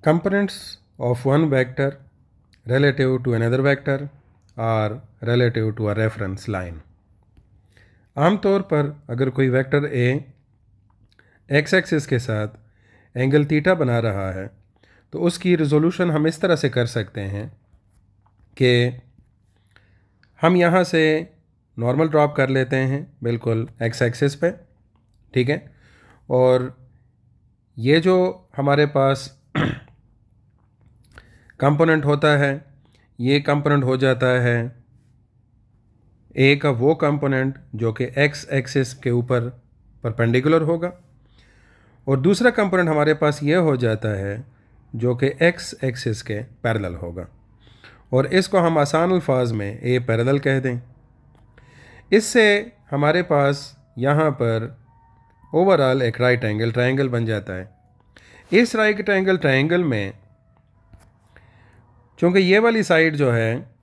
components of one vector relative to another vector are relative to a reference line. आमतौर पर अगर कोई vector A x axis के साथ एंगल थीटा बना रहा है तो उसकी रिजोल्यूशन हम इस तरह से कर सकते हैं कि हम यहाँ से नॉर्मल ड्रॉप कर लेते हैं बिल्कुल एक्स एक्सिस पे, ठीक है। और ये जो हमारे पास कंपोनेंट होता है ये कंपोनेंट हो जाता है ए का वो कंपोनेंट जो कि एक्स एक्सिस के ऊपर परपेंडिकुलर होगा, और दूसरा कंपोनेंट हमारे पास ये हो जाता है जो कि एक्स एक्सिस के पैरेलल होगा, और इसको हम आसान अल्फाज में ए पैरेलल कह दें। इससे हमारे पास यहाँ पर ओवरऑल एक राइट एंगल ट्रायंगल बन जाता है। इस राइट एंगल ट्रायंगल में चूँकि ये वाली साइड जो है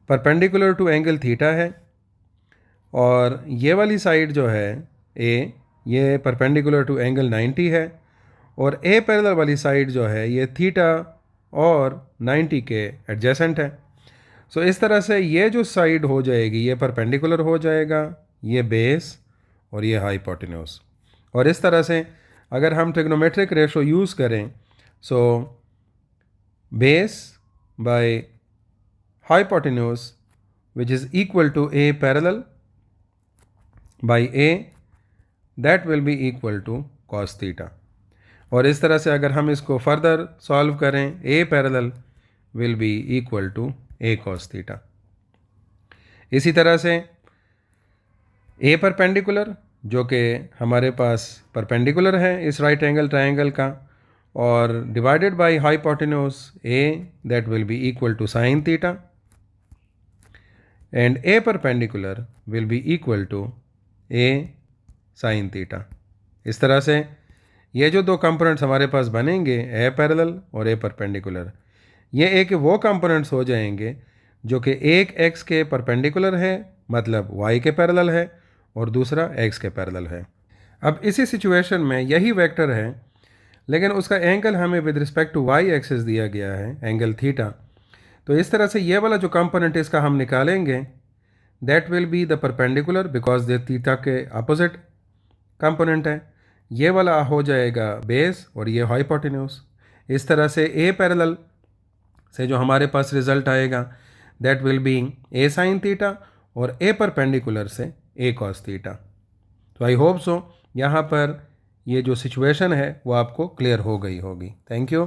परपेंडिकुलर टू एंगल थीटा है और ये वाली साइड जो है ए ये परपेंडिकुलर टू एंगल 90 है, और ए पैरेलल वाली साइड जो है ये थीटा और 90 के एडजेसेंट है। सो इस तरह से ये जो साइड हो जाएगी ये परपेंडिकुलर हो जाएगा, ये बेस और ये हाइपोटेन्यूज। और इस तरह से अगर हम ट्रिग्नोमेट्रिक रेशो यूज़ करें so base by hypotenuse which is equal to a parallel by a that will be equal to cos theta. और इस तरह से अगर हम इसको फर्दर सॉल्व करें A parallel will be equal to A cos theta. इसी तरह से ए परपेंडिकुलर जो कि हमारे पास परपेंडिकुलर है इस राइट एंगल ट्रायंगल का, और divided by hypotenuse a that will be equal to sine theta, and a perpendicular will be equal to a sine theta. इस तरह से ये जो दो कंपोनेंट्स हमारे पास बनेंगे ए पैरेलल और ए परपेंडिकुलर, ये एक वो कंपोनेंट्स हो जाएंगे जो कि एक एक्स के परपेंडिकुलर है मतलब वाई के पैरेलल है और दूसरा एक्स के पैरेलल है। अब इसी सिचुएशन में यही वेक्टर है लेकिन उसका एंगल हमें with respect to Y axis दिया गया है एंगल थीटा। तो इस तरह से ये वाला जो कंपोनेंट इसका हम निकालेंगे that will be the perpendicular because they theta के अपोजिट कंपोनेंट है। ये वाला हो जाएगा बेस और ये हाइपोटेन्यूज। इस तरह से ए पैरेलल से जो हमारे पास रिजल्ट आएगा that will B A sine theta और ए परपेंडिकुलर से ए कॉस थीटा। तो आई होप सो यहाँ पर ये जो सिचुएशन है वो आपको क्लियर हो गई होगी। Thank you.